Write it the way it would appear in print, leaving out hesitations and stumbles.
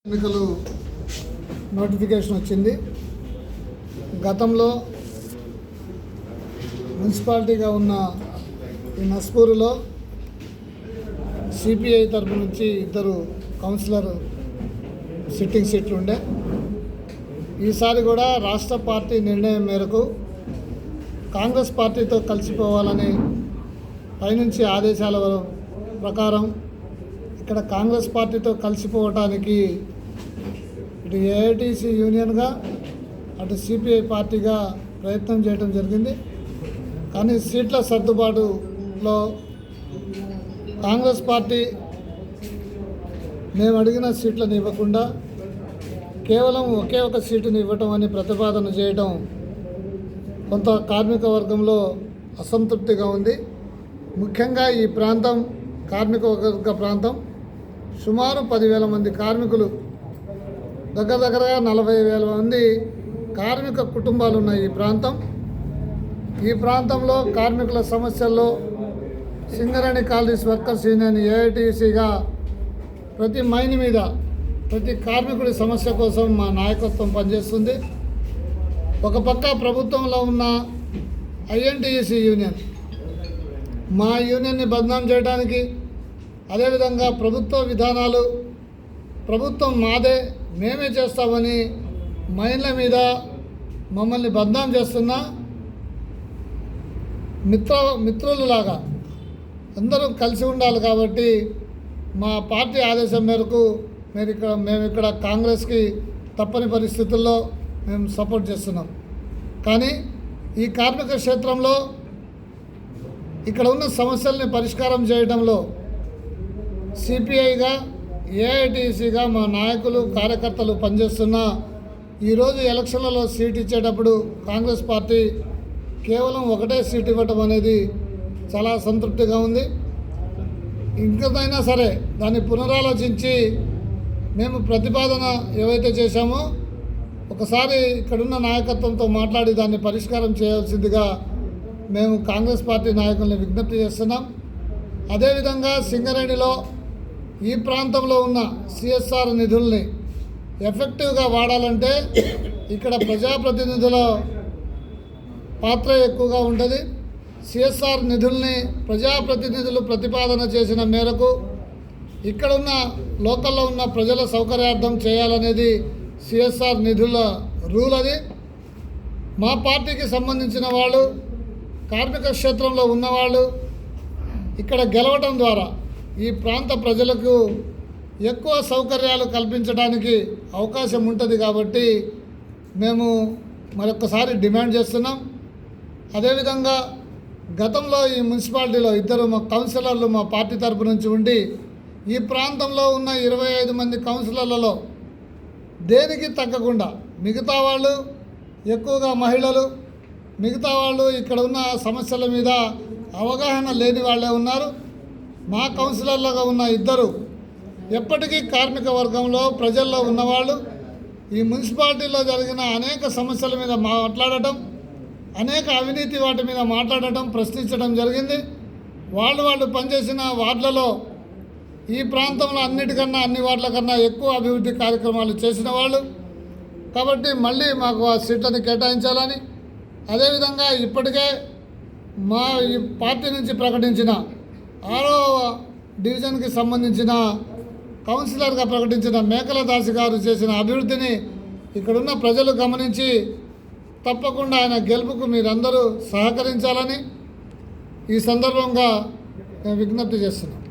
ఎన్నికలు నోటిఫికేషన్ వచ్చింది. గతంలో మున్సిపాలిటీగా ఉన్న ఈ నస్పూరులో సిపిఐ తరపు నుంచి 2 కౌన్సిలర్ సిట్టింగ్ సీట్లు ఉండే. ఈసారి కూడా రాష్ట్ర పార్టీ నిర్ణయం మేరకు కాంగ్రెస్ పార్టీతో కలిసిపోవాలని పైనుంచి ఆదేశాల ప్రకారం ఇక్కడ కాంగ్రెస్ పార్టీతో కలిసిపోవటానికి ఇటు ఏఐటీసీ యూనియన్గా అటు సిపిఐ పార్టీగా ప్రయత్నం చేయడం జరిగింది. కానీ సీట్ల సర్దుబాటులో కాంగ్రెస్ పార్టీ మేము అడిగిన సీట్లను ఇవ్వకుండా కేవలం ఒకే ఒక సీటుని ఇవ్వటం అని ప్రతిపాదన చేయడం కొంత కార్మిక వర్గంలో అసంతృప్తిగా ఉంది. ముఖ్యంగా ఈ ప్రాంతం కార్మిక వర్గ ప్రాంతం. సుమారు 10,000 మంది కార్మికులు, దగ్గరగా 40,000 మంది కార్మిక కుటుంబాలు ఉన్నాయి ఈ ప్రాంతం. ఈ ప్రాంతంలో కార్మికుల సమస్యల్లో సింగరేణి కాలనీస్ వర్కర్స్ యూనియన్ ఏఐటీసీగా ప్రతి మైన్ మీద ప్రతి కార్మికుడి సమస్య కోసం మా నాయకత్వం పనిచేస్తుంది. ఒక పక్క ప్రభుత్వంలో ఉన్న ఐఎన్టీయూసీ యూనియన్ మా యూనియన్ని బదనాం చేయడానికి, అదేవిధంగా ప్రభుత్వ విధానాలు ప్రభుత్వం మాదే మేమే చేస్తామని మైన్ల మీద మమ్మల్ని బదనాం చేస్తున్న మిత్రులలాగా అందరూ కలిసి ఉండాలి. కాబట్టి మా పార్టీ ఆదేశం మేరకు మేము ఇక్కడ కాంగ్రెస్కి తప్పని పరిస్థితుల్లో మేము సపోర్ట్ చేస్తున్నాం. కానీ ఈ కార్మిక క్షేత్రంలో ఇక్కడ ఉన్న సమస్యల్ని పరిష్కారం చేయడంలో సిపిఐగా ఏఐటీసీగా మా నాయకులు కార్యకర్తలు పనిచేస్తున్న ఈరోజు ఎలక్షన్లలో సీట్ ఇచ్చేటప్పుడు కాంగ్రెస్ పార్టీ కేవలం ఒకటే సీట్ ఇవ్వటం అనేది చాలా సంతృప్తిగా ఉంది. ఇంకైనా సరే దాన్ని పునరాలోచించి మేము ప్రతిపాదన ఏవైతే చేశామో ఒకసారి ఇక్కడున్న నాయకత్వంతో మాట్లాడి దాన్ని పరిష్కారం చేయాల్సిందిగా మేము కాంగ్రెస్ పార్టీ నాయకుల్ని విజ్ఞప్తి చేస్తున్నాం. అదేవిధంగా సింగరేణిలో ఈ ప్రాంతంలో ఉన్న సిఎస్ఆర్ నిధుల్ని ఎఫెక్టివ్గా వాడాలంటే ఇక్కడ ప్రజాప్రతినిధుల పాత్ర ఎక్కువగా ఉంటుంది. సిఎస్ఆర్ నిధుల్ని ప్రజాప్రతినిధులు ప్రతిపాదన చేసిన మేరకు ఇక్కడున్న లోకల్లో ఉన్న ప్రజల సౌకర్యార్థం చేయాలనేది సిఎస్ఆర్ నిధుల రూల్. అది మా పార్టీకి సంబంధించిన వాళ్ళు, కార్మిక క్షేత్రంలో ఉన్నవాళ్ళు ఇక్కడ గెలవటం ద్వారా ఈ ప్రాంత ప్రజలకు ఎక్కువ సౌకర్యాలు కల్పించడానికి అవకాశం ఉంటుంది. కాబట్టి మేము మరొకసారి డిమాండ్ చేస్తున్నాం. అదేవిధంగా గతంలో ఈ మున్సిపాలిటీలో 2 మా కౌన్సిలర్లు మా పార్టీ తరపు నుంచి ఉండి ఈ ప్రాంతంలో ఉన్న 25 మంది కౌన్సిలర్లలో దేనికి తగ్గకుండా మిగతా వాళ్ళు, ఎక్కువగా మహిళలు, మిగతా వాళ్ళు ఇక్కడ ఉన్న సమస్యల మీద అవగాహన లేని వాళ్ళే ఉన్నారు. మా కౌన్సిలర్లుగా ఉన్న 2 ఎప్పటికీ కార్మిక వర్గంలో ప్రజల్లో ఉన్నవాళ్ళు ఈ మున్సిపాలిటీలో జరిగిన అనేక సమస్యల మీద మాట్లాడటం, అనేక అవినీతి వాటి మీద మాట్లాడటం, ప్రశ్నించడం జరిగింది. వాళ్ళు పనిచేసిన వార్డులలో ఈ ప్రాంతంలో అన్ని వార్డుల కన్నా ఎక్కువ అభివృద్ధి కార్యక్రమాలు చేసిన వాళ్ళు. కాబట్టి మళ్ళీ మాకు ఆ సీట్లను కేటాయించాలని, అదేవిధంగా ఇప్పటికే మా ఈ పార్టీ నుంచి ప్రకటించిన 6వ డివిజన్కి సంబంధించిన కౌన్సిలర్గా ప్రకటించిన మేకల దాసి గారు చేసిన అభివృద్ధిని ఇక్కడున్న ప్రజలు గమనించి తప్పకుండా ఆయన గెలుపుకు మీరందరూ సహకరించాలని ఈ సందర్భంగా నేను విజ్ఞప్తి చేస్తున్నాను.